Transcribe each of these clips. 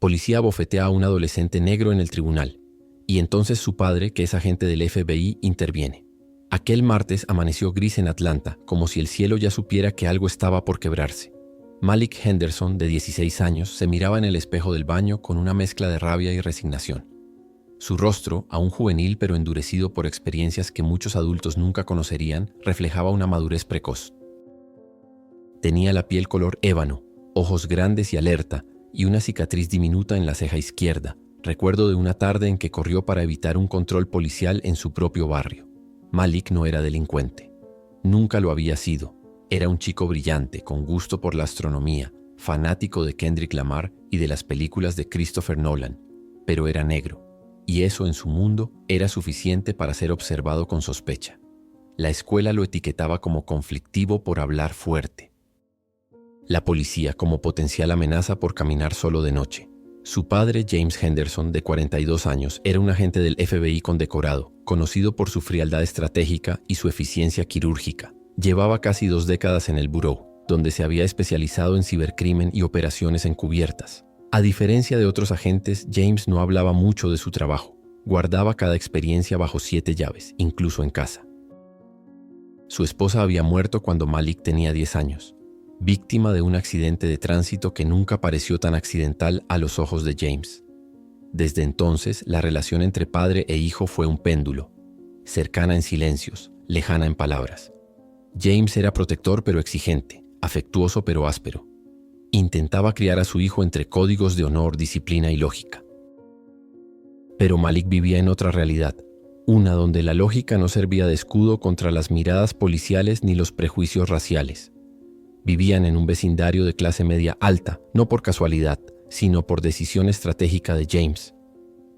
Policía bofetea a un adolescente negro en el tribunal, y entonces su padre, que es agente del FBI, interviene. Aquel martes amaneció gris en Atlanta, como si el cielo ya supiera que algo estaba por quebrarse. Malik Henderson, de 16 años, se miraba en el espejo del baño con una mezcla de rabia y resignación. Su rostro, aún juvenil pero endurecido por experiencias que muchos adultos nunca conocerían, reflejaba una madurez precoz. Tenía la piel color ébano, ojos grandes y alerta, y una cicatriz diminuta en la ceja izquierda, recuerdo de una tarde en que corrió para evitar un control policial en su propio barrio. Malik no era delincuente. Nunca lo había sido. Era un chico brillante, con gusto por la astronomía, fanático de Kendrick Lamar y de las películas de Christopher Nolan, pero era negro, y eso en su mundo era suficiente para ser observado con sospecha. La escuela lo etiquetaba como conflictivo por hablar fuerte. La policía como potencial amenaza por caminar solo de noche. Su padre, James Henderson, de 42 años, era un agente del FBI condecorado, conocido por su frialdad estratégica y su eficiencia quirúrgica. Llevaba casi 2 décadas en el Bureau, donde se había especializado en cibercrimen y operaciones encubiertas. A diferencia de otros agentes, James no hablaba mucho de su trabajo. Guardaba cada experiencia bajo 7 llaves, incluso en casa. Su esposa había muerto cuando Malik tenía 10 años, víctima de un accidente de tránsito que nunca pareció tan accidental a los ojos de James. Desde entonces, la relación entre padre e hijo fue un péndulo, cercana en silencios, lejana en palabras. James era protector pero exigente, afectuoso pero áspero. Intentaba criar a su hijo entre códigos de honor, disciplina y lógica. Pero Malik vivía en otra realidad, una donde la lógica no servía de escudo contra las miradas policiales ni los prejuicios raciales. Vivían en un vecindario de clase media alta, no por casualidad, sino por decisión estratégica de James.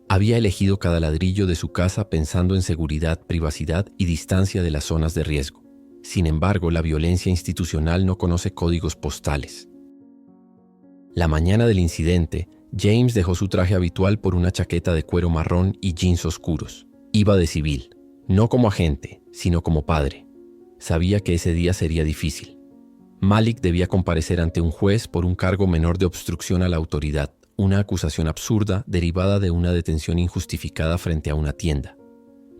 Había elegido cada ladrillo de su casa pensando en seguridad, privacidad y distancia de las zonas de riesgo. Sin embargo, la violencia institucional no conoce códigos postales. La mañana del incidente, James dejó su traje habitual por una chaqueta de cuero marrón y jeans oscuros. Iba de civil, no como agente, sino como padre. Sabía que ese día sería difícil. Malik debía comparecer ante un juez por un cargo menor de obstrucción a la autoridad, una acusación absurda derivada de una detención injustificada frente a una tienda.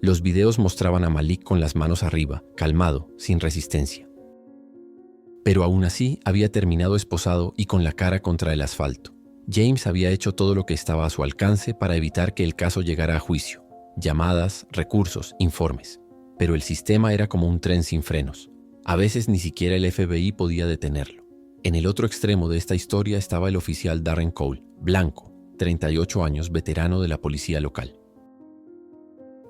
Los videos mostraban a Malik con las manos arriba, calmado, sin resistencia. Pero aún así había terminado esposado y con la cara contra el asfalto. James había hecho todo lo que estaba a su alcance para evitar que el caso llegara a juicio. Llamadas, recursos, informes. Pero el sistema era como un tren sin frenos. A veces ni siquiera el FBI podía detenerlo. En el otro extremo de esta historia estaba el oficial Darren Cole, blanco, 38 años, veterano de la policía local.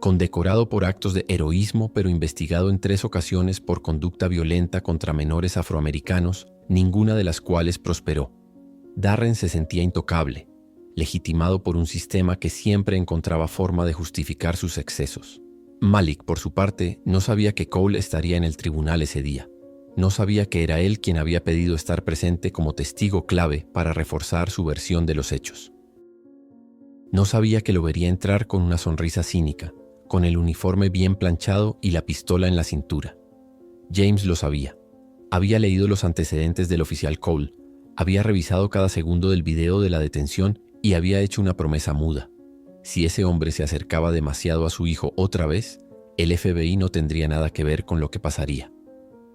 Condecorado por actos de heroísmo, pero investigado en 3 ocasiones por conducta violenta contra menores afroamericanos, ninguna de las cuales prosperó. Darren se sentía intocable, legitimado por un sistema que siempre encontraba forma de justificar sus excesos. Malik, por su parte, no sabía que Cole estaría en el tribunal ese día. No sabía que era él quien había pedido estar presente como testigo clave para reforzar su versión de los hechos. No sabía que lo vería entrar con una sonrisa cínica, con el uniforme bien planchado y la pistola en la cintura. James lo sabía. Había leído los antecedentes del oficial Cole, había revisado cada segundo del video de la detención y había hecho una promesa muda. Si ese hombre se acercaba demasiado a su hijo otra vez, el FBI no tendría nada que ver con lo que pasaría.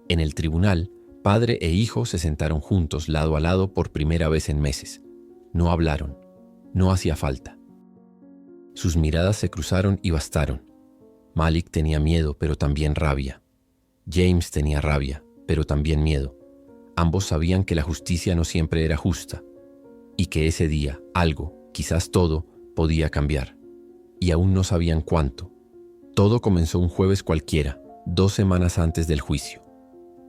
En el tribunal, padre e hijo se sentaron juntos lado a lado por primera vez en meses. No hablaron. No hacía falta. Sus miradas se cruzaron y bastaron. Malik tenía miedo, pero también rabia. James tenía rabia, pero también miedo. Ambos sabían que la justicia no siempre era justa y que ese día algo, quizás todo, podía cambiar. Y aún no sabían cuánto. Todo comenzó un jueves cualquiera, 2 semanas antes del juicio.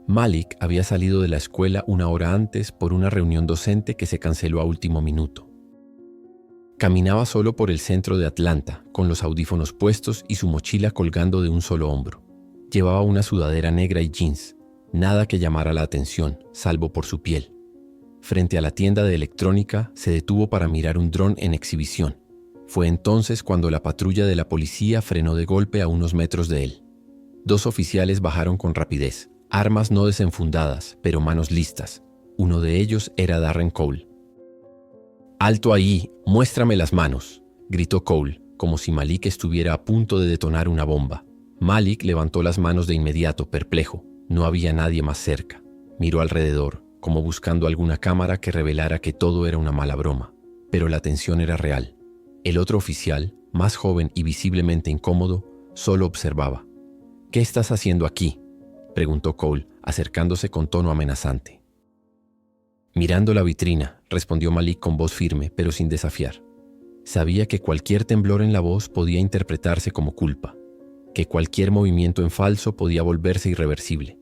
Malik había salido de la escuela 1 hora antes por una reunión docente que se canceló a último minuto. Caminaba solo por el centro de Atlanta, con los audífonos puestos y su mochila colgando de un solo hombro. Llevaba una sudadera negra y jeans, nada que llamara la atención, salvo por su piel. Frente a la tienda de electrónica, se detuvo para mirar un dron en exhibición. Fue entonces cuando la patrulla de la policía frenó de golpe a unos metros de él. 2 oficiales bajaron con rapidez, armas no desenfundadas, pero manos listas. Uno de ellos era Darren Cole. «¡Alto ahí! ¡Muéstrame las manos!», gritó Cole, como si Malik estuviera a punto de detonar una bomba. Malik levantó las manos de inmediato, perplejo. No había nadie más cerca. Miró alrededor, como buscando alguna cámara que revelara que todo era una mala broma. Pero la tensión era real. El otro oficial, más joven y visiblemente incómodo, solo observaba. «¿Qué estás haciendo aquí?», preguntó Cole, acercándose con tono amenazante. «Mirando la vitrina», respondió Malik con voz firme, pero sin desafiar. Sabía que cualquier temblor en la voz podía interpretarse como culpa, que cualquier movimiento en falso podía volverse irreversible.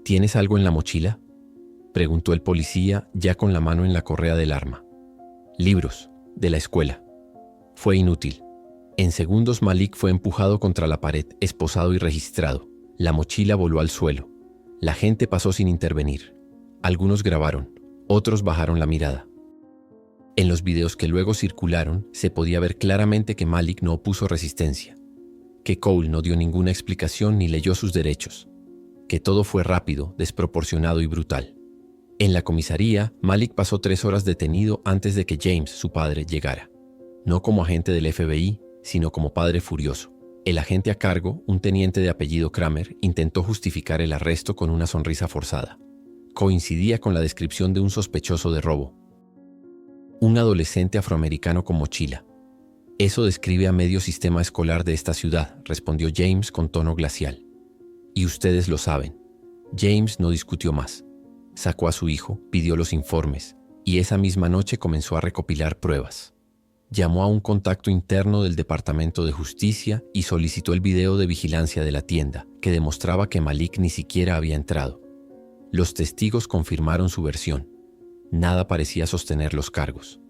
«¿Tienes algo en la mochila?», preguntó el policía, ya con la mano en la correa del arma. «Libros, de la escuela». Fue inútil. En segundos Malik fue empujado contra la pared, esposado y registrado. La mochila voló al suelo. La gente pasó sin intervenir. Algunos grabaron, otros bajaron la mirada. En los videos que luego circularon, se podía ver claramente que Malik no opuso resistencia, que Cole no dio ninguna explicación ni leyó sus derechos, que todo fue rápido, desproporcionado y brutal. En la comisaría, Malik pasó 3 horas detenido antes de que James, su padre, llegara. No como agente del FBI, sino como padre furioso. El agente a cargo, un teniente de apellido Kramer, intentó justificar el arresto con una sonrisa forzada. Coincidía con la descripción de un sospechoso de robo. Un adolescente afroamericano con mochila. «Eso describe a medio sistema escolar de esta ciudad», respondió James con tono glacial. «Y ustedes lo saben». James no discutió más. Sacó a su hijo, pidió los informes, y esa misma noche comenzó a recopilar pruebas. Llamó a un contacto interno del Departamento de Justicia y solicitó el video de vigilancia de la tienda, que demostraba que Malik ni siquiera había entrado. Los testigos confirmaron su versión. Nada parecía sostener los cargos.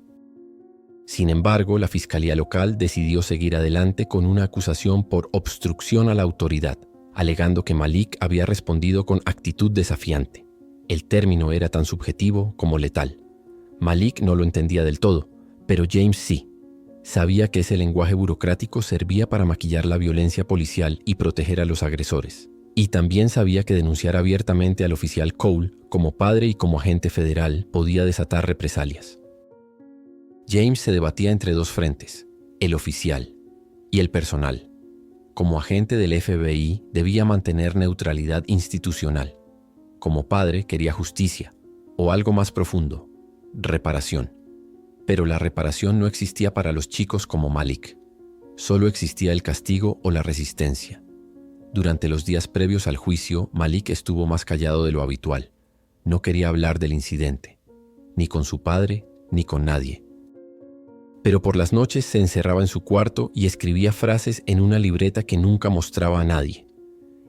Sin embargo, la Fiscalía Local decidió seguir adelante con una acusación por obstrucción a la autoridad, alegando que Malik había respondido con actitud desafiante. El término era tan subjetivo como letal. Malik no lo entendía del todo, pero James sí. Sabía que ese lenguaje burocrático servía para maquillar la violencia policial y proteger a los agresores. Y también sabía que denunciar abiertamente al oficial Cole, como padre y como agente federal, podía desatar represalias. James se debatía entre 2 frentes, el oficial y el personal. Como agente del FBI, debía mantener neutralidad institucional. Como padre, quería justicia, o algo más profundo, reparación. Pero la reparación no existía para los chicos como Malik. Solo existía el castigo o la resistencia. Durante los días previos al juicio, Malik estuvo más callado de lo habitual. No quería hablar del incidente, ni con su padre, ni con nadie. Pero por las noches se encerraba en su cuarto y escribía frases en una libreta que nunca mostraba a nadie.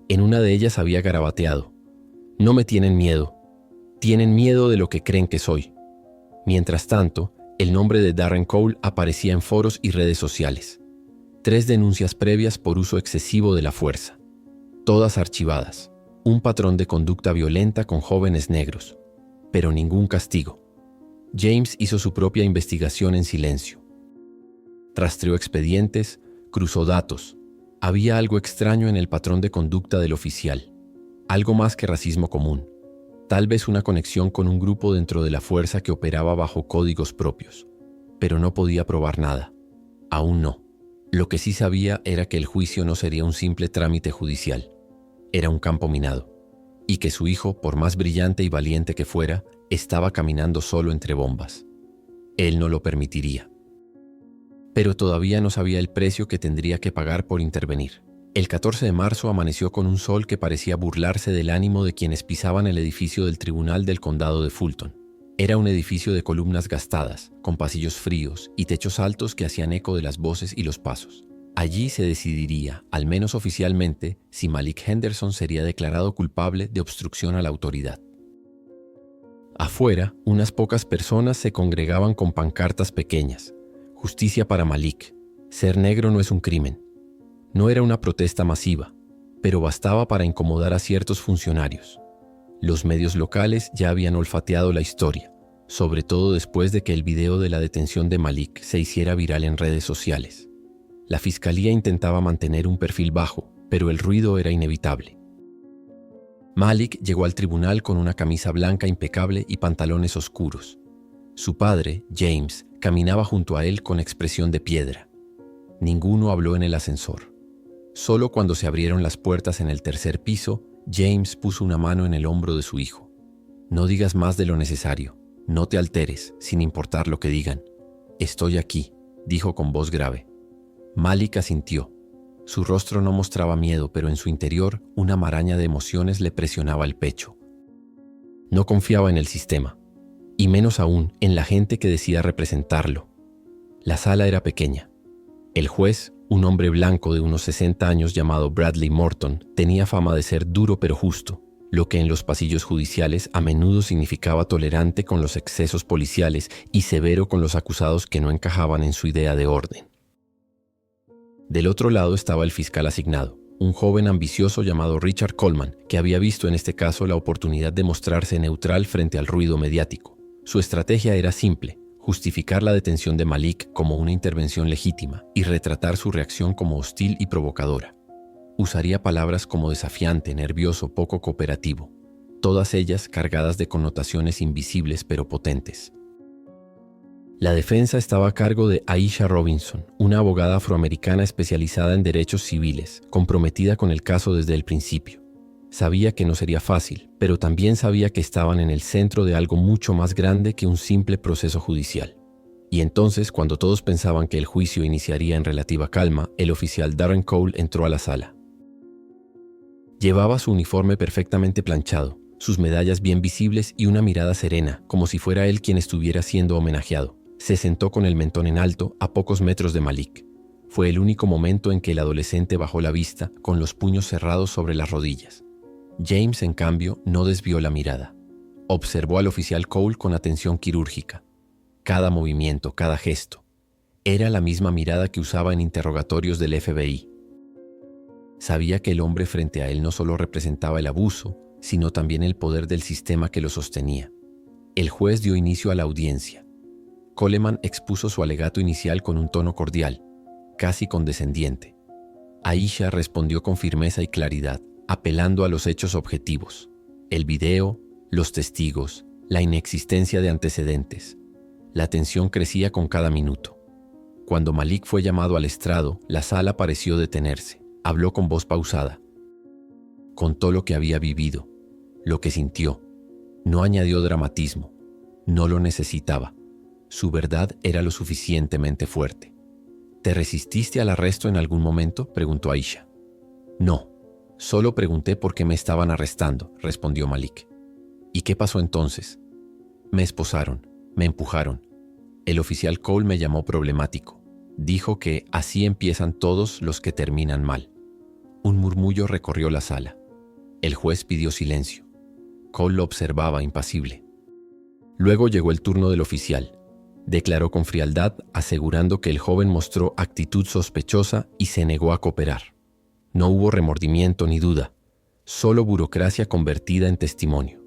En una de ellas había garabateado: «No me tienen miedo de lo que creen que soy». Mientras tanto, el nombre de Darren Cole aparecía en foros y redes sociales. 3 denuncias previas por uso excesivo de la fuerza. Todas archivadas. Un patrón de conducta violenta con jóvenes negros. Pero ningún castigo. James hizo su propia investigación en silencio. Rastreó expedientes, cruzó datos. Había algo extraño en el patrón de conducta del oficial. Algo más que racismo común. Tal vez una conexión con un grupo dentro de la fuerza que operaba bajo códigos propios. Pero no podía probar nada. Aún no. Lo que sí sabía era que el juicio no sería un simple trámite judicial. Era un campo minado. Y que su hijo, por más brillante y valiente que fuera, estaba caminando solo entre bombas. Él no lo permitiría. Pero todavía no sabía el precio que tendría que pagar por intervenir. El 14 de marzo amaneció con un sol que parecía burlarse del ánimo de quienes pisaban el edificio del Tribunal del Condado de Fulton. Era un edificio de columnas gastadas, con pasillos fríos y techos altos que hacían eco de las voces y los pasos. Allí se decidiría, al menos oficialmente, si Malik Henderson sería declarado culpable de obstrucción a la autoridad. Afuera, unas pocas personas se congregaban con pancartas pequeñas. Justicia para Malik. Ser negro no es un crimen. No era una protesta masiva, pero bastaba para incomodar a ciertos funcionarios. Los medios locales ya habían olfateado la historia, sobre todo después de que el video de la detención de Malik se hiciera viral en redes sociales. La fiscalía intentaba mantener un perfil bajo, pero el ruido era inevitable. Malik llegó al tribunal con una camisa blanca impecable y pantalones oscuros. Su padre, James, Caminaba junto a él con expresión de piedra. Ninguno habló en el ascensor. Solo cuando se abrieron las puertas en el tercer piso, James puso una mano en el hombro de su hijo. No digas más de lo necesario. No te alteres, sin importar lo que digan. Estoy aquí, dijo con voz grave. Malik asintió. Su rostro no mostraba miedo, pero en su interior una maraña de emociones le presionaba el pecho. No confiaba en el sistema, y menos aún en la gente que decía representarlo. La sala era pequeña. El juez, un hombre blanco de unos 60 años llamado Bradley Morton, tenía fama de ser duro pero justo, lo que en los pasillos judiciales a menudo significaba tolerante con los excesos policiales y severo con los acusados que no encajaban en su idea de orden. Del otro lado estaba el fiscal asignado, un joven ambicioso llamado Richard Coleman, que había visto en este caso la oportunidad de mostrarse neutral frente al ruido mediático. Su estrategia era simple: justificar la detención de Malik como una intervención legítima y retratar su reacción como hostil y provocadora. Usaría palabras como desafiante, nervioso, poco cooperativo, todas ellas cargadas de connotaciones invisibles pero potentes. La defensa estaba a cargo de Aisha Robinson, una abogada afroamericana especializada en derechos civiles, comprometida con el caso desde el principio. Sabía que no sería fácil, pero también sabía que estaban en el centro de algo mucho más grande que un simple proceso judicial. Y entonces, cuando todos pensaban que el juicio iniciaría en relativa calma, el oficial Darren Cole entró a la sala. Llevaba su uniforme perfectamente planchado, sus medallas bien visibles y una mirada serena, como si fuera él quien estuviera siendo homenajeado. Se sentó con el mentón en alto, a pocos metros de Malik. Fue el único momento en que el adolescente bajó la vista, con los puños cerrados sobre las rodillas. James, en cambio, no desvió la mirada. Observó al oficial Cole con atención quirúrgica. Cada movimiento, cada gesto. Era la misma mirada que usaba en interrogatorios del FBI. Sabía que el hombre frente a él no solo representaba el abuso, sino también el poder del sistema que lo sostenía. El juez dio inicio a la audiencia. Coleman expuso su alegato inicial con un tono cordial, casi condescendiente. Aisha respondió con firmeza y claridad, apelando a los hechos objetivos: el video, los testigos, la inexistencia de antecedentes. La tensión crecía con cada minuto. Cuando Malik fue llamado al estrado, la sala pareció detenerse. Habló con voz pausada. Contó lo que había vivido, lo que sintió. No añadió dramatismo. No lo necesitaba. Su verdad era lo suficientemente fuerte. ¿Te resististe al arresto en algún momento?, preguntó Aisha. No, solo pregunté por qué me estaban arrestando, respondió Malik. ¿Y qué pasó entonces? Me esposaron, me empujaron. El oficial Cole me llamó problemático. Dijo que así empiezan todos los que terminan mal. Un murmullo recorrió la sala. El juez pidió silencio. Cole lo observaba impasible. Luego llegó el turno del oficial. Declaró con frialdad, asegurando que el joven mostró actitud sospechosa y se negó a cooperar. No hubo remordimiento ni duda, solo burocracia convertida en testimonio.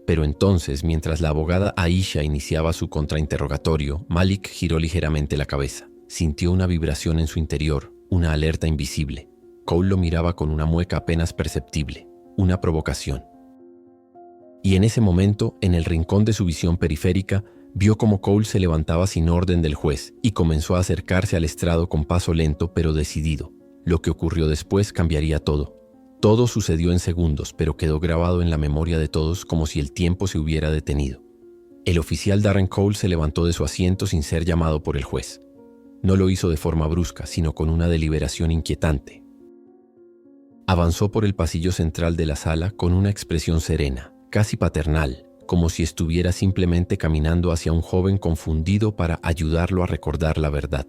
Pero entonces, mientras la abogada Aisha iniciaba su contrainterrogatorio, Malik giró ligeramente la cabeza. Sintió una vibración en su interior, una alerta invisible. Cole lo miraba con una mueca apenas perceptible, una provocación. Y en ese momento, en el rincón de su visión periférica, vio cómo Cole se levantaba sin orden del juez y comenzó a acercarse al estrado con paso lento pero decidido. Lo que ocurrió después cambiaría todo. Todo sucedió en segundos, pero quedó grabado en la memoria de todos como si el tiempo se hubiera detenido. El oficial Darren Cole se levantó de su asiento sin ser llamado por el juez. No lo hizo de forma brusca, sino con una deliberación inquietante. Avanzó por el pasillo central de la sala con una expresión serena, casi paternal, como si estuviera simplemente caminando hacia un joven confundido para ayudarlo a recordar la verdad.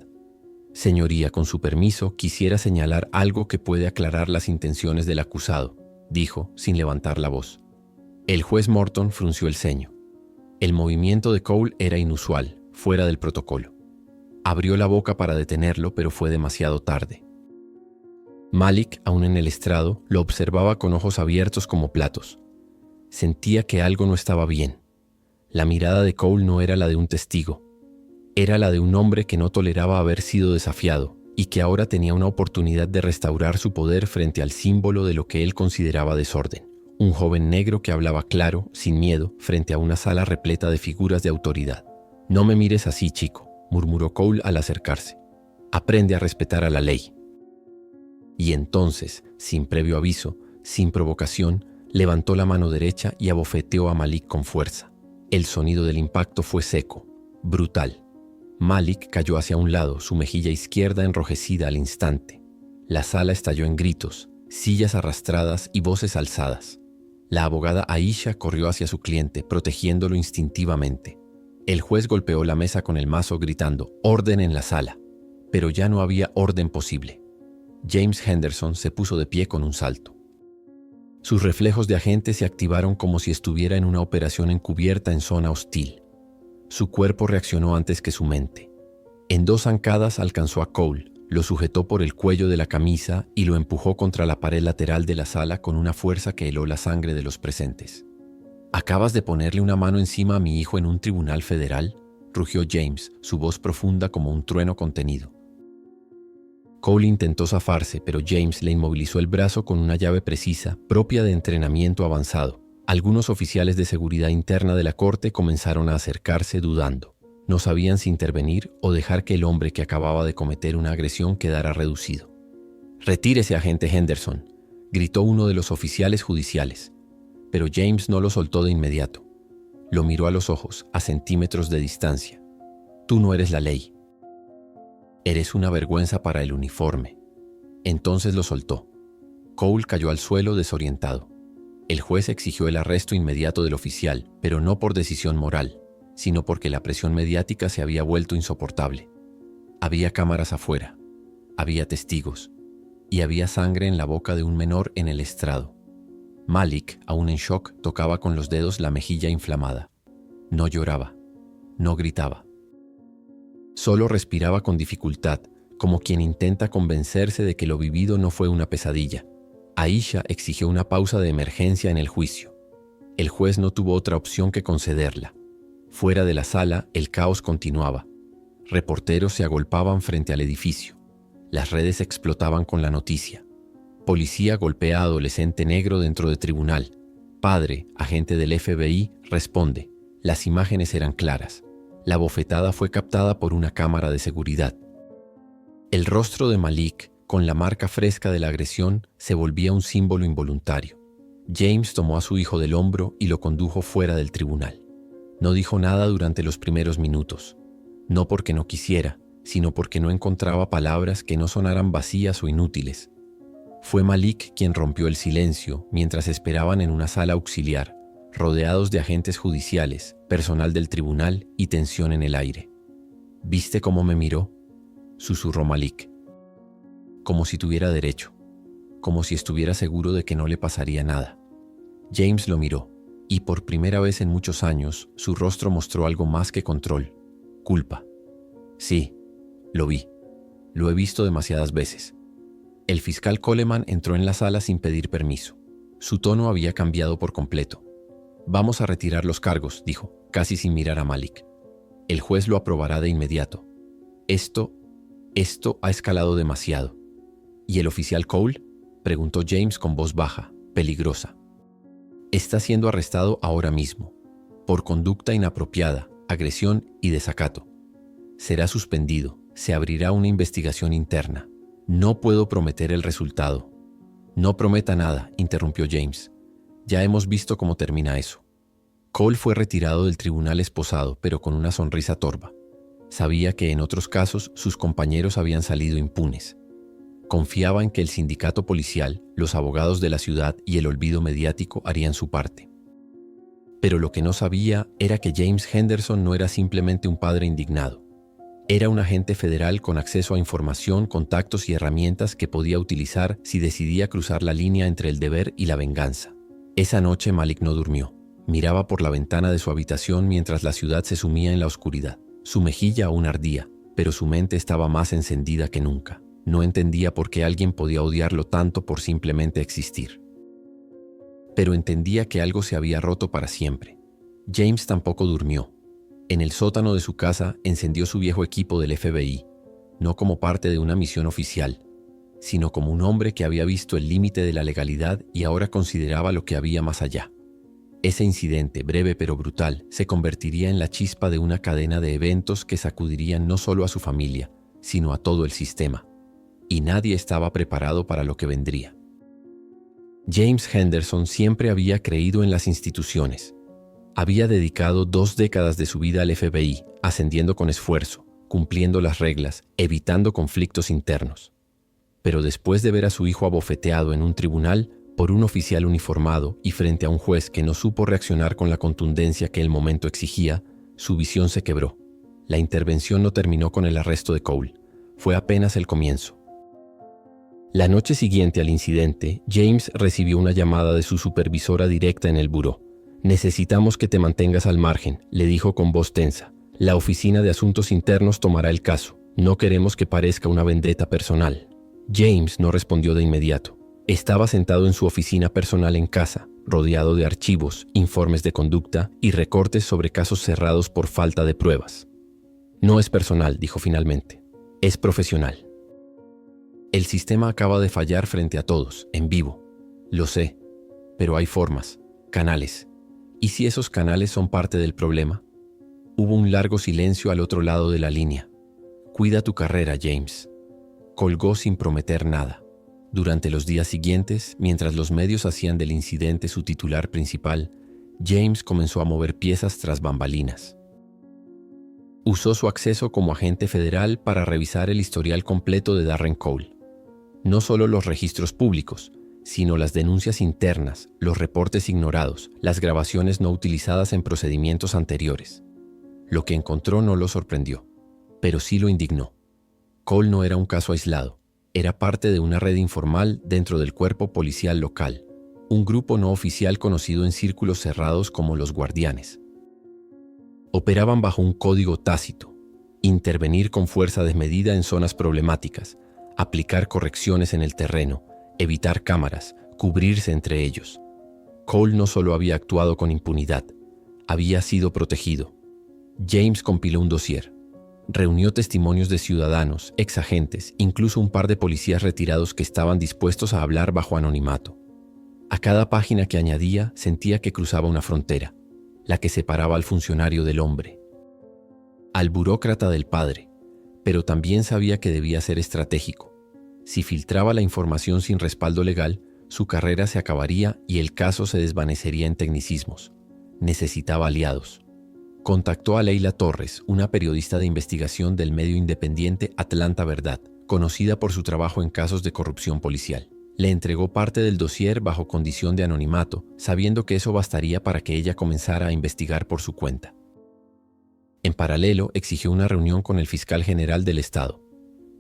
Señoría, con su permiso, quisiera señalar algo que puede aclarar las intenciones del acusado, dijo, sin levantar la voz. El juez Morton frunció el ceño. El movimiento de Cole era inusual, fuera del protocolo. Abrió la boca para detenerlo, pero fue demasiado tarde. Malik, aún en el estrado, lo observaba con ojos abiertos como platos. Sentía que algo no estaba bien. La mirada de Cole no era la de un testigo. Era la de un hombre que no toleraba haber sido desafiado y que ahora tenía una oportunidad de restaurar su poder frente al símbolo de lo que él consideraba desorden. Un joven negro que hablaba claro, sin miedo, frente a una sala repleta de figuras de autoridad. No me mires así, chico. murmuró Cole al acercarse. Aprende a respetar a la ley. Y entonces, sin previo aviso, sin provocación, levantó la mano derecha y abofeteó a Malik con fuerza. El sonido del impacto fue seco, brutal. Malik cayó hacia un lado, su mejilla izquierda enrojecida al instante. La sala estalló en gritos, sillas arrastradas y voces alzadas. La abogada Aisha corrió hacia su cliente, protegiéndolo instintivamente. El juez golpeó la mesa con el mazo gritando, «¡Orden en la sala!». Pero ya no había orden posible. James Henderson se puso de pie con un salto. Sus reflejos de agente se activaron como si estuviera en una operación encubierta en zona hostil. Su cuerpo reaccionó antes que su mente. En 2 zancadas alcanzó a Cole, lo sujetó por el cuello de la camisa y lo empujó contra la pared lateral de la sala con una fuerza que heló la sangre de los presentes. «¿Acabas de ponerle una mano encima a mi hijo en un tribunal federal?», rugió James, su voz profunda como un trueno contenido. Cole intentó zafarse, pero James le inmovilizó el brazo con una llave precisa, propia de entrenamiento avanzado. Algunos oficiales de seguridad interna de la corte comenzaron a acercarse dudando. No sabían si intervenir o dejar que el hombre que acababa de cometer una agresión quedara reducido. «Retírese, agente Henderson», gritó uno de los oficiales judiciales. Pero James no lo soltó de inmediato. Lo miró a los ojos, a centímetros de distancia. «Tú no eres la ley. Eres una vergüenza para el uniforme». Entonces lo soltó. Cole cayó al suelo desorientado. El juez exigió el arresto inmediato del oficial, pero no por decisión moral, sino porque la presión mediática se había vuelto insoportable. Había cámaras afuera, había testigos, y había sangre en la boca de un menor en el estrado. Malik, aún en shock, tocaba con los dedos la mejilla inflamada. No lloraba, no gritaba. Solo respiraba con dificultad, como quien intenta convencerse de que lo vivido no fue una pesadilla. Aisha exigió una pausa de emergencia en el juicio. El juez no tuvo otra opción que concederla. Fuera de la sala, el caos continuaba. Reporteros se agolpaban frente al edificio. Las redes explotaban con la noticia. Policía golpea a adolescente negro dentro de tribunal. Padre, agente del FBI, responde. Las imágenes eran claras. La bofetada fue captada por una cámara de seguridad. El rostro de Malik, con la marca fresca de la agresión, se volvía un símbolo involuntario. James tomó a su hijo del hombro y lo condujo fuera del tribunal. No dijo nada durante los primeros minutos. No porque no quisiera, sino porque no encontraba palabras que no sonaran vacías o inútiles. Fue Malik quien rompió el silencio mientras esperaban en una sala auxiliar, rodeados de agentes judiciales, personal del tribunal y tensión en el aire. «¿Viste cómo me miró?», susurró Malik. Como si tuviera derecho, como si estuviera seguro de que no le pasaría nada. James lo miró, y por primera vez en muchos años, su rostro mostró algo más que control, culpa. «Sí, lo vi. Lo he visto demasiadas veces». El fiscal Coleman entró en la sala sin pedir permiso. Su tono había cambiado por completo. «Vamos a retirar los cargos», dijo, casi sin mirar a Malik. «El juez lo aprobará de inmediato. Esto ha escalado demasiado». «¿Y el oficial Cole?», preguntó James con voz baja, peligrosa. «Está siendo arrestado ahora mismo, por conducta inapropiada, agresión y desacato. Será suspendido, se abrirá una investigación interna. No puedo prometer el resultado». «No prometa nada», interrumpió James. «Ya hemos visto cómo termina eso». Cole fue retirado del tribunal esposado, pero con una sonrisa torva. Sabía que en otros casos sus compañeros habían salido impunes. Confiaba en que el sindicato policial, los abogados de la ciudad y el olvido mediático harían su parte. Pero lo que no sabía era que James Henderson no era simplemente un padre indignado. Era un agente federal con acceso a información, contactos y herramientas que podía utilizar si decidía cruzar la línea entre el deber y la venganza. Esa noche Malik no durmió. Miraba por la ventana de su habitación mientras la ciudad se sumía en la oscuridad. Su mejilla aún ardía, pero su mente estaba más encendida que nunca. No entendía por qué alguien podía odiarlo tanto por simplemente existir. Pero entendía que algo se había roto para siempre. James tampoco durmió. En el sótano de su casa encendió su viejo equipo del FBI, no como parte de una misión oficial, sino como un hombre que había visto el límite de la legalidad y ahora consideraba lo que había más allá. Ese incidente, breve pero brutal, se convertiría en la chispa de una cadena de eventos que sacudirían no solo a su familia, sino a todo el sistema. Y nadie estaba preparado para lo que vendría. James Henderson siempre había creído en las instituciones. Había dedicado 2 décadas de su vida al FBI, ascendiendo con esfuerzo, cumpliendo las reglas, evitando conflictos internos. Pero después de ver a su hijo abofeteado en un tribunal por un oficial uniformado y frente a un juez que no supo reaccionar con la contundencia que el momento exigía, su visión se quebró. La intervención no terminó con el arresto de Cole. Fue apenas el comienzo. La noche siguiente al incidente, James recibió una llamada de su supervisora directa en el buró. «Necesitamos que te mantengas al margen», le dijo con voz tensa. «La Oficina de Asuntos Internos tomará el caso. No queremos que parezca una vendetta personal». James no respondió de inmediato. Estaba sentado en su oficina personal en casa, rodeado de archivos, informes de conducta y recortes sobre casos cerrados por falta de pruebas. «No es personal», dijo finalmente. «Es profesional». El sistema acaba de fallar frente a todos, en vivo. Lo sé, pero hay formas, canales. ¿Y si esos canales son parte del problema? Hubo un largo silencio al otro lado de la línea. «Cuida tu carrera, James». Colgó sin prometer nada. Durante los días siguientes, mientras los medios hacían del incidente su titular principal, James comenzó a mover piezas tras bambalinas. Usó su acceso como agente federal para revisar el historial completo de Darren Cole. No solo los registros públicos, sino las denuncias internas, los reportes ignorados, las grabaciones no utilizadas en procedimientos anteriores. Lo que encontró no lo sorprendió, pero sí lo indignó. Cole no era un caso aislado, era parte de una red informal dentro del cuerpo policial local, un grupo no oficial conocido en círculos cerrados como los Guardianes. Operaban bajo un código tácito: intervenir con fuerza desmedida en zonas problemáticas, aplicar correcciones en el terreno, evitar cámaras, cubrirse entre ellos. Cole no solo había actuado con impunidad, había sido protegido. James compiló un dossier. Reunió testimonios de ciudadanos, exagentes, incluso un par de policías retirados que estaban dispuestos a hablar bajo anonimato. A cada página que añadía sentía que cruzaba una frontera, la que separaba al funcionario del hombre, al burócrata del padre, pero también sabía que debía ser estratégico. Si filtraba la información sin respaldo legal, su carrera se acabaría y el caso se desvanecería en tecnicismos. Necesitaba aliados. Contactó a Leila Torres, una periodista de investigación del medio independiente Atlanta Verdad, conocida por su trabajo en casos de corrupción policial. Le entregó parte del dossier bajo condición de anonimato, sabiendo que eso bastaría para que ella comenzara a investigar por su cuenta. En paralelo, exigió una reunión con el fiscal general del estado.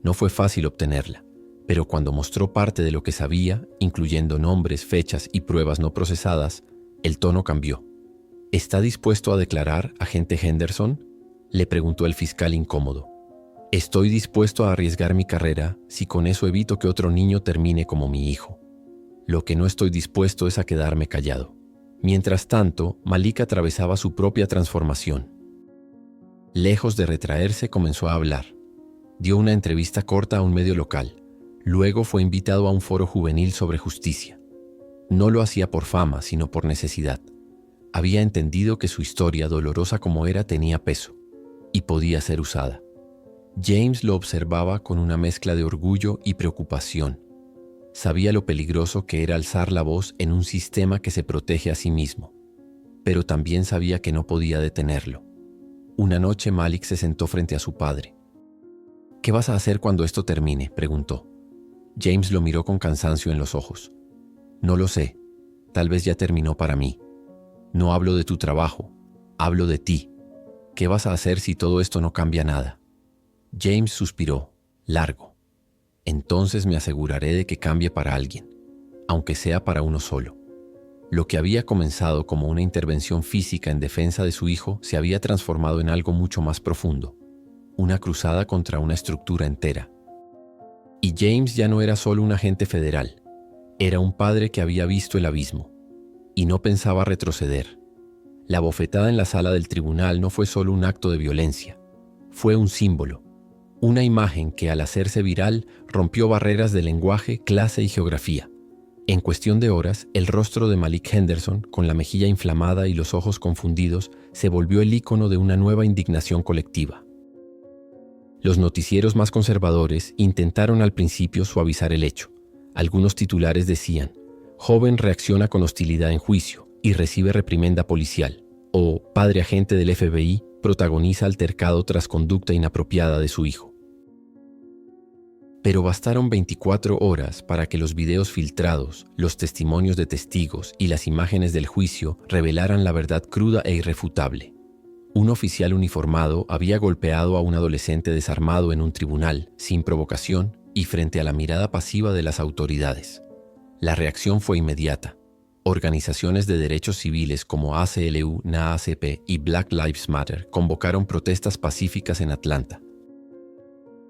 No fue fácil obtenerla, pero cuando mostró parte de lo que sabía, incluyendo nombres, fechas y pruebas no procesadas, el tono cambió. «¿Está dispuesto a declarar, agente Henderson?», le preguntó el fiscal incómodo. «Estoy dispuesto a arriesgar mi carrera si con eso evito que otro niño termine como mi hijo. Lo que no estoy dispuesto es a quedarme callado». Mientras tanto, Malik atravesaba su propia transformación. Lejos de retraerse, comenzó a hablar. Dio una entrevista corta a un medio local. Luego fue invitado a un foro juvenil sobre justicia. No lo hacía por fama, sino por necesidad. Había entendido que su historia, dolorosa como era, tenía peso y podía ser usada. James lo observaba con una mezcla de orgullo y preocupación. Sabía lo peligroso que era alzar la voz en un sistema que se protege a sí mismo, pero también sabía que no podía detenerlo. Una noche Malik se sentó frente a su padre. «¿Qué vas a hacer cuando esto termine?», preguntó. James lo miró con cansancio en los ojos. «No lo sé. Tal vez ya terminó para mí. No hablo de tu trabajo, hablo de ti. ¿Qué vas a hacer si todo esto no cambia nada?». James suspiró, largo. «Entonces me aseguraré de que cambie para alguien, aunque sea para uno solo». Lo que había comenzado como una intervención física en defensa de su hijo se había transformado en algo mucho más profundo, una cruzada contra una estructura entera. Y James ya no era solo un agente federal, era un padre que había visto el abismo y no pensaba retroceder. La bofetada en la sala del tribunal no fue solo un acto de violencia, fue un símbolo, una imagen que al hacerse viral rompió barreras de lenguaje, clase y geografía. En cuestión de horas, el rostro de Malik Henderson, con la mejilla inflamada y los ojos confundidos, se volvió el ícono de una nueva indignación colectiva. Los noticieros más conservadores intentaron al principio suavizar el hecho. Algunos titulares decían: joven reacciona con hostilidad en juicio y recibe reprimenda policial, o padre agente del FBI protagoniza altercado tras conducta inapropiada de su hijo. Pero bastaron 24 horas para que los videos filtrados, los testimonios de testigos y las imágenes del juicio revelaran la verdad cruda e irrefutable. Un oficial uniformado había golpeado a un adolescente desarmado en un tribunal, sin provocación y frente a la mirada pasiva de las autoridades. La reacción fue inmediata. Organizaciones de derechos civiles como ACLU, NAACP y Black Lives Matter convocaron protestas pacíficas en Atlanta.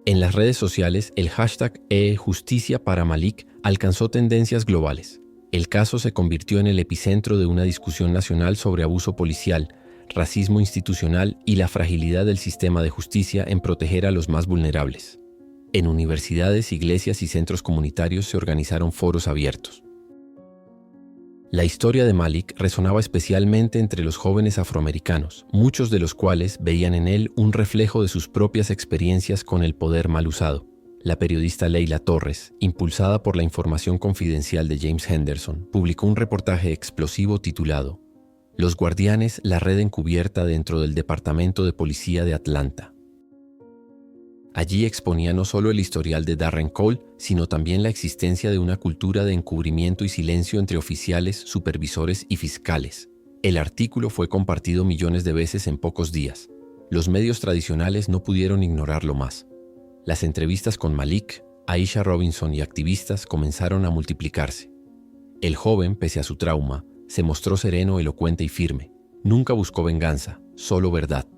En las redes sociales, el hashtag #Justicia para Malik alcanzó tendencias globales. El caso se convirtió en el epicentro de una discusión nacional sobre abuso policial, racismo institucional y la fragilidad del sistema de justicia en proteger a los más vulnerables. En universidades, iglesias y centros comunitarios se organizaron foros abiertos. La historia de Malik resonaba especialmente entre los jóvenes afroamericanos, muchos de los cuales veían en él un reflejo de sus propias experiencias con el poder mal usado. La periodista Leila Torres, impulsada por la información confidencial de James Henderson, publicó un reportaje explosivo titulado «Los guardianes, la red encubierta dentro del Departamento de Policía de Atlanta». Allí exponía no solo el historial de Darren Cole, sino también la existencia de una cultura de encubrimiento y silencio entre oficiales, supervisores y fiscales. El artículo fue compartido millones de veces en pocos días. Los medios tradicionales no pudieron ignorarlo más. Las entrevistas con Malik, Aisha Robinson y activistas comenzaron a multiplicarse. El joven, pese a su trauma, se mostró sereno, elocuente y firme. Nunca buscó venganza, solo verdad.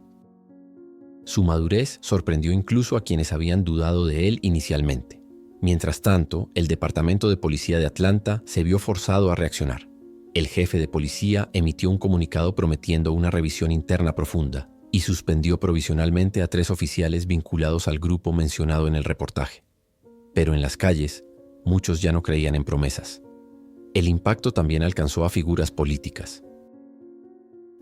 Su madurez sorprendió incluso a quienes habían dudado de él inicialmente. Mientras tanto, el Departamento de Policía de Atlanta se vio forzado a reaccionar. El jefe de policía emitió un comunicado prometiendo una revisión interna profunda y suspendió provisionalmente a 3 oficiales vinculados al grupo mencionado en el reportaje. Pero en las calles, muchos ya no creían en promesas. El impacto también alcanzó a figuras políticas.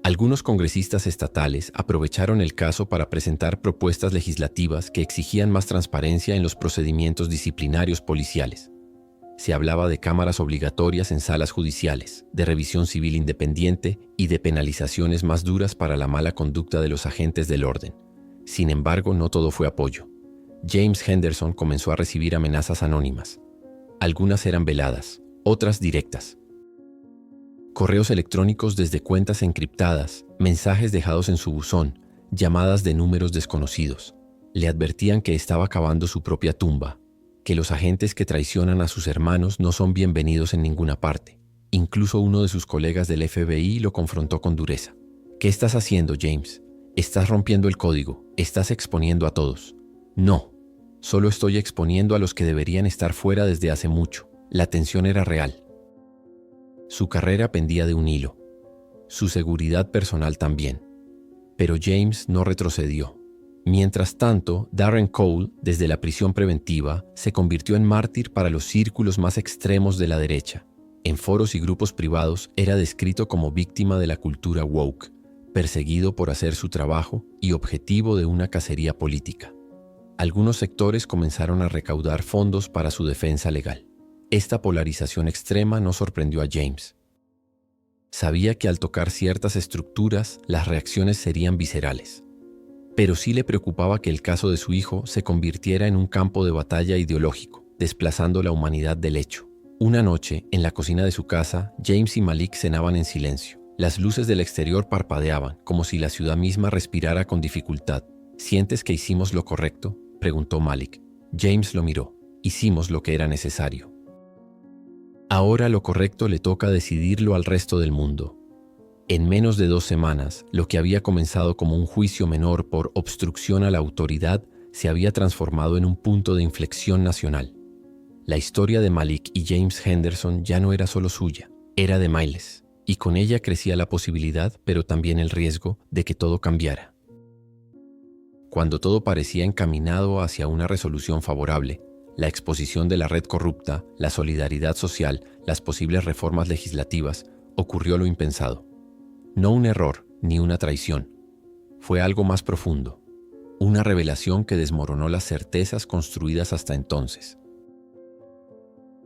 Algunos congresistas estatales aprovecharon el caso para presentar propuestas legislativas que exigían más transparencia en los procedimientos disciplinarios policiales. Se hablaba de cámaras obligatorias en salas judiciales, de revisión civil independiente y de penalizaciones más duras para la mala conducta de los agentes del orden. Sin embargo, no todo fue apoyo. James Henderson comenzó a recibir amenazas anónimas. Algunas eran veladas, otras directas. Correos electrónicos desde cuentas encriptadas, mensajes dejados en su buzón, llamadas de números desconocidos. Le advertían que estaba cavando su propia tumba, que los agentes que traicionan a sus hermanos no son bienvenidos en ninguna parte. Incluso uno de sus colegas del FBI lo confrontó con dureza. «¿Qué estás haciendo, James? Estás rompiendo el código, estás exponiendo a todos». «No, solo estoy exponiendo a los que deberían estar fuera desde hace mucho». La tensión era real. Su carrera pendía de un hilo, su seguridad personal también. Pero James no retrocedió. Mientras tanto, Darren Cole, desde la prisión preventiva, se convirtió en mártir para los círculos más extremos de la derecha. En foros y grupos privados era descrito como víctima de la cultura woke, perseguido por hacer su trabajo y objetivo de una cacería política. Algunos sectores comenzaron a recaudar fondos para su defensa legal. Esta polarización extrema no sorprendió a James. Sabía que al tocar ciertas estructuras, las reacciones serían viscerales. Pero sí le preocupaba que el caso de su hijo se convirtiera en un campo de batalla ideológico, desplazando la humanidad del hecho. Una noche, en la cocina de su casa, James y Malik cenaban en silencio. Las luces del exterior parpadeaban, como si la ciudad misma respirara con dificultad. «¿Sientes que hicimos lo correcto?», preguntó Malik. James lo miró. «Hicimos lo que era necesario». Ahora lo correcto le toca decidirlo al resto del mundo. En menos de 2 semanas, lo que había comenzado como un juicio menor por obstrucción a la autoridad se había transformado en un punto de inflexión nacional. La historia de Malik y James Henderson ya no era solo suya, era de Miles, y con ella crecía la posibilidad, pero también el riesgo, de que todo cambiara. Cuando todo parecía encaminado hacia una resolución favorable, la exposición de la red corrupta, la solidaridad social, las posibles reformas legislativas, ocurrió lo impensado. No un error ni una traición. Fue algo más profundo. Una revelación que desmoronó las certezas construidas hasta entonces.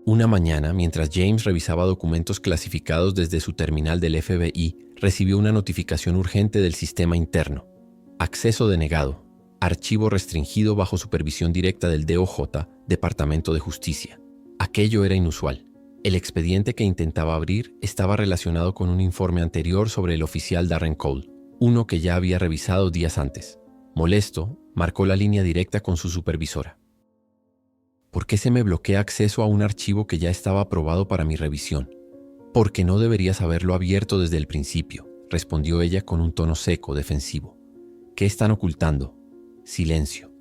Una mañana, mientras James revisaba documentos clasificados desde su terminal del FBI, recibió una notificación urgente del sistema interno. Acceso denegado. Archivo restringido bajo supervisión directa del DOJ, Departamento de Justicia. Aquello era inusual. El expediente que intentaba abrir estaba relacionado con un informe anterior sobre el oficial Darren Cole, uno que ya había revisado días antes. Molesto, marcó la línea directa con su supervisora. ¿Por qué se me bloquea acceso a un archivo que ya estaba aprobado para mi revisión? Porque no deberías haberlo abierto desde el principio, respondió ella con un tono seco, defensivo. ¿Qué están ocultando? Silencio.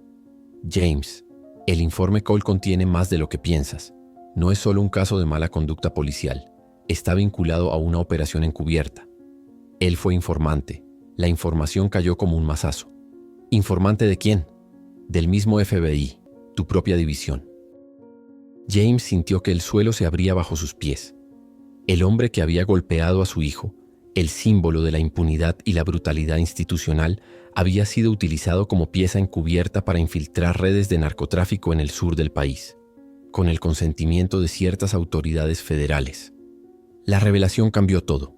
James, el informe Cole contiene más de lo que piensas. No es solo un caso de mala conducta policial. Está vinculado a una operación encubierta. Él fue informante. La información cayó como un mazazo. ¿Informante de quién? Del mismo FBI, tu propia división. James sintió que el suelo se abría bajo sus pies. El hombre que había golpeado a su hijo, el símbolo de la impunidad y la brutalidad institucional, había sido utilizado como pieza encubierta para infiltrar redes de narcotráfico en el sur del país, con el consentimiento de ciertas autoridades federales. La revelación cambió todo.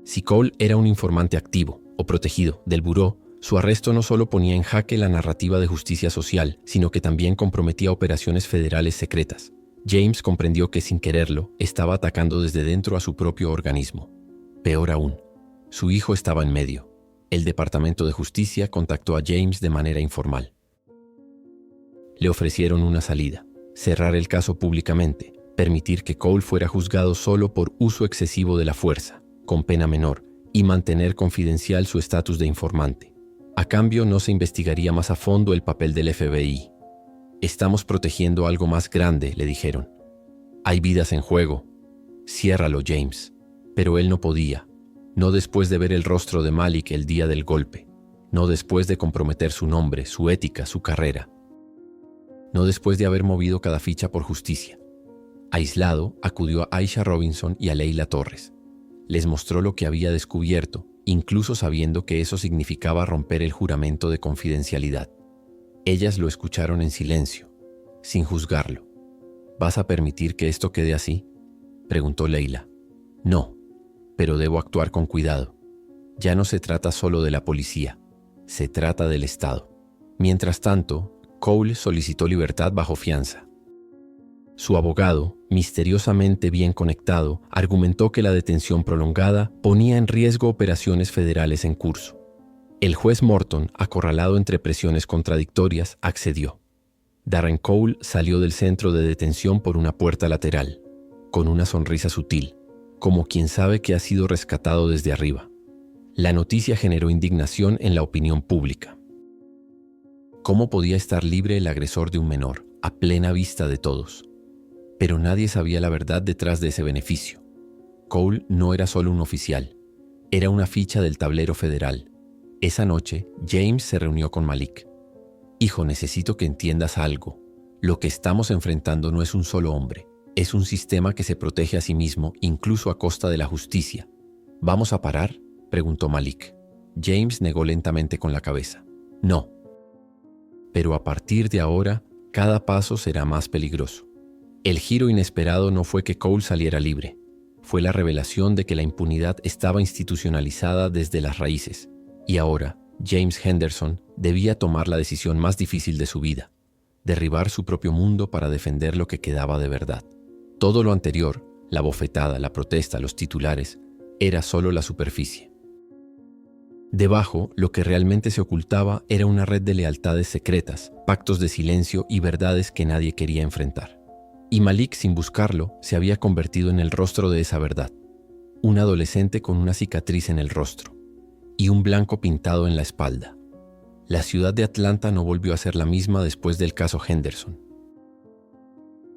Si Cole era un informante activo o protegido del buró, su arresto no solo ponía en jaque la narrativa de justicia social, sino que también comprometía operaciones federales secretas. James comprendió que sin quererlo, estaba atacando desde dentro a su propio organismo. Peor aún, su hijo estaba en medio. El Departamento de Justicia contactó a James de manera informal. Le ofrecieron una salida: cerrar el caso públicamente, permitir que Cole fuera juzgado solo por uso excesivo de la fuerza, con pena menor, y mantener confidencial su estatus de informante. A cambio, no se investigaría más a fondo el papel del FBI. Estamos protegiendo algo más grande, le dijeron. Hay vidas en juego. Ciérralo, James. Pero él no podía. No después de ver el rostro de Malik el día del golpe. No después de comprometer su nombre, su ética, su carrera. No después de haber movido cada ficha por justicia. Aislado, acudió a Aisha Robinson y a Leila Torres. Les mostró lo que había descubierto, incluso sabiendo que eso significaba romper el juramento de confidencialidad. Ellas lo escucharon en silencio, sin juzgarlo. ¿Vas a permitir que esto quede así?, preguntó Leila. No, pero debo actuar con cuidado. Ya no se trata solo de la policía, se trata del Estado. Mientras tanto, Cole solicitó libertad bajo fianza. Su abogado, misteriosamente bien conectado, argumentó que la detención prolongada ponía en riesgo operaciones federales en curso. El juez Morton, acorralado entre presiones contradictorias, accedió. Darren Cole salió del centro de detención por una puerta lateral, con una sonrisa sutil, como quien sabe que ha sido rescatado desde arriba. La noticia generó indignación en la opinión pública. ¿Cómo podía estar libre el agresor de un menor, a plena vista de todos? Pero nadie sabía la verdad detrás de ese beneficio. Cole no era solo un oficial, era una ficha del tablero federal. Esa noche, James se reunió con Malik. Hijo, necesito que entiendas algo. Lo que estamos enfrentando no es un solo hombre, es un sistema que se protege a sí mismo, incluso a costa de la justicia. ¿Vamos a parar?, preguntó Malik. James negó lentamente con la cabeza. No. Pero a partir de ahora, cada paso será más peligroso. El giro inesperado no fue que Cole saliera libre. Fue la revelación de que la impunidad estaba institucionalizada desde las raíces. Y ahora, James Henderson debía tomar la decisión más difícil de su vida: derribar su propio mundo para defender lo que quedaba de verdad. Todo lo anterior, la bofetada, la protesta, los titulares, era solo la superficie. Debajo, lo que realmente se ocultaba era una red de lealtades secretas, pactos de silencio y verdades que nadie quería enfrentar. Y Malik, sin buscarlo, se había convertido en el rostro de esa verdad. Un adolescente con una cicatriz en el rostro y un blanco pintado en la espalda. La ciudad de Atlanta no volvió a ser la misma después del caso Henderson.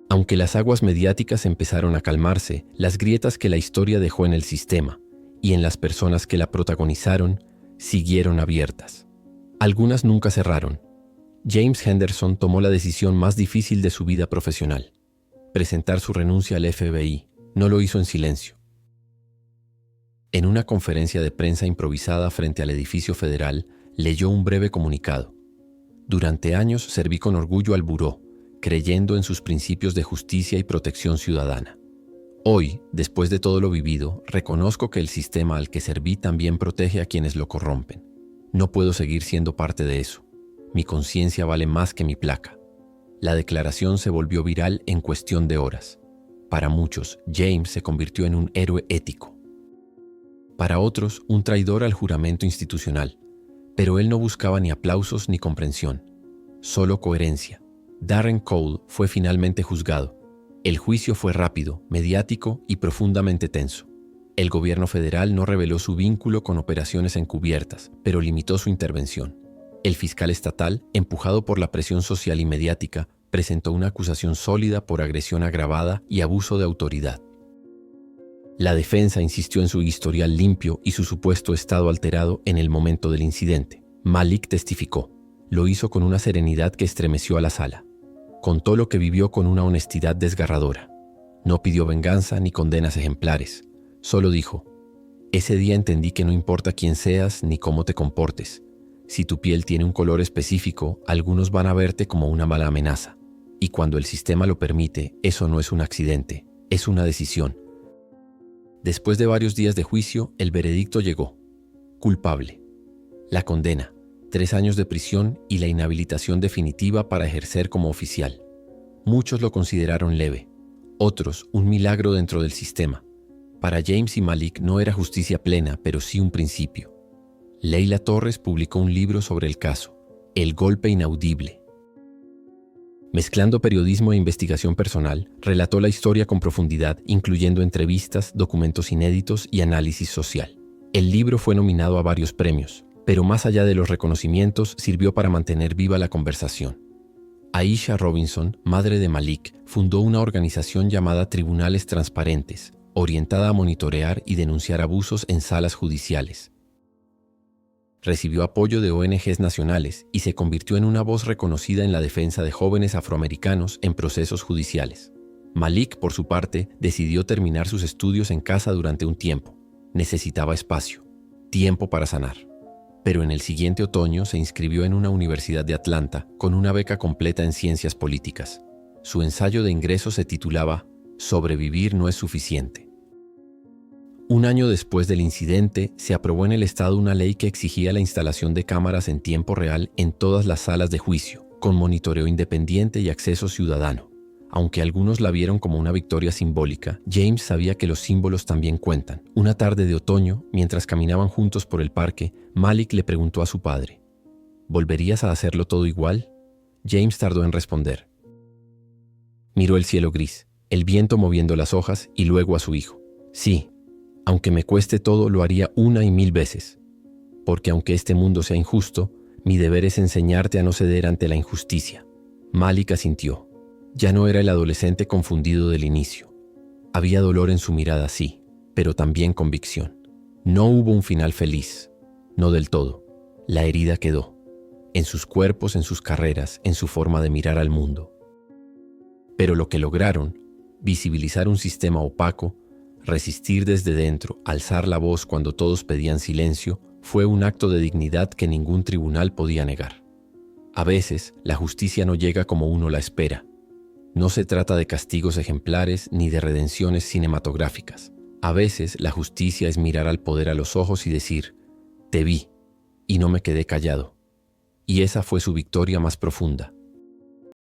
Aunque las aguas mediáticas empezaron a calmarse, las grietas que la historia dejó en el sistema y en las personas que la protagonizaron siguieron abiertas. Algunas nunca cerraron. James Henderson tomó la decisión más difícil de su vida profesional: presentar su renuncia al FBI. No lo hizo en silencio. En una conferencia de prensa improvisada frente al edificio federal, leyó un breve comunicado. Durante años serví con orgullo al buró, creyendo en sus principios de justicia y protección ciudadana. Hoy, después de todo lo vivido, reconozco que el sistema al que serví también protege a quienes lo corrompen. No puedo seguir siendo parte de eso. Mi conciencia vale más que mi placa. La declaración se volvió viral en cuestión de horas. Para muchos, James se convirtió en un héroe ético. Para otros, un traidor al juramento institucional. Pero él no buscaba ni aplausos ni comprensión, solo coherencia. Darren Cole fue finalmente juzgado. El juicio fue rápido, mediático y profundamente tenso. El gobierno federal no reveló su vínculo con operaciones encubiertas, pero limitó su intervención. El fiscal estatal, empujado por la presión social y mediática, presentó una acusación sólida por agresión agravada y abuso de autoridad. La defensa insistió en su historial limpio y su supuesto estado alterado en el momento del incidente. Malik testificó. Lo hizo con una serenidad que estremeció a la sala. Contó lo que vivió con una honestidad desgarradora. No pidió venganza ni condenas ejemplares. Solo dijo: ese día entendí que no importa quién seas ni cómo te comportes. Si tu piel tiene un color específico, algunos van a verte como una mala amenaza. Y cuando el sistema lo permite, eso no es un accidente, es una decisión. Después de varios días de juicio, el veredicto llegó. Culpable. La condena: 3 años de prisión y la inhabilitación definitiva para ejercer como oficial. Muchos lo consideraron leve, otros un milagro dentro del sistema. Para James y Malik no era justicia plena, pero sí un principio. Leila Torres publicó un libro sobre el caso, El golpe inaudible. Mezclando periodismo e investigación personal, relató la historia con profundidad, incluyendo entrevistas, documentos inéditos y análisis social. El libro fue nominado a varios premios, pero más allá de los reconocimientos, sirvió para mantener viva la conversación. Aisha Robinson, madre de Malik, fundó una organización llamada Tribunales Transparentes, orientada a monitorear y denunciar abusos en salas judiciales. Recibió apoyo de ONGs nacionales y se convirtió en una voz reconocida en la defensa de jóvenes afroamericanos en procesos judiciales. Malik, por su parte, decidió terminar sus estudios en casa durante un tiempo. Necesitaba espacio, tiempo para sanar. Pero en el siguiente otoño se inscribió en una universidad de Atlanta con una beca completa en ciencias políticas. Su ensayo de ingreso se titulaba «Sobrevivir no es suficiente». Un año después del incidente, se aprobó en el estado una ley que exigía la instalación de cámaras en tiempo real en todas las salas de juicio, con monitoreo independiente y acceso ciudadano. Aunque algunos la vieron como una victoria simbólica, James sabía que los símbolos también cuentan. Una tarde de otoño, mientras caminaban juntos por el parque, Malik le preguntó a su padre: ¿volverías a hacerlo todo igual? James tardó en responder. Miró el cielo gris, el viento moviendo las hojas, y luego a su hijo. Sí. Aunque me cueste todo, lo haría 1 y 1000 veces. Porque aunque este mundo sea injusto, mi deber es enseñarte a no ceder ante la injusticia. Malik asintió. Ya no era el adolescente confundido del inicio. Había dolor en su mirada, sí, pero también convicción. No hubo un final feliz. No del todo. La herida quedó. En sus cuerpos, en sus carreras, en su forma de mirar al mundo. Pero lo que lograron, visibilizar un sistema opaco, resistir desde dentro, alzar la voz cuando todos pedían silencio, fue un acto de dignidad que ningún tribunal podía negar. A veces, la justicia no llega como uno la espera. No se trata de castigos ejemplares ni de redenciones cinematográficas. A veces, la justicia es mirar al poder a los ojos y decir: te vi, y no me quedé callado. Y esa fue su victoria más profunda.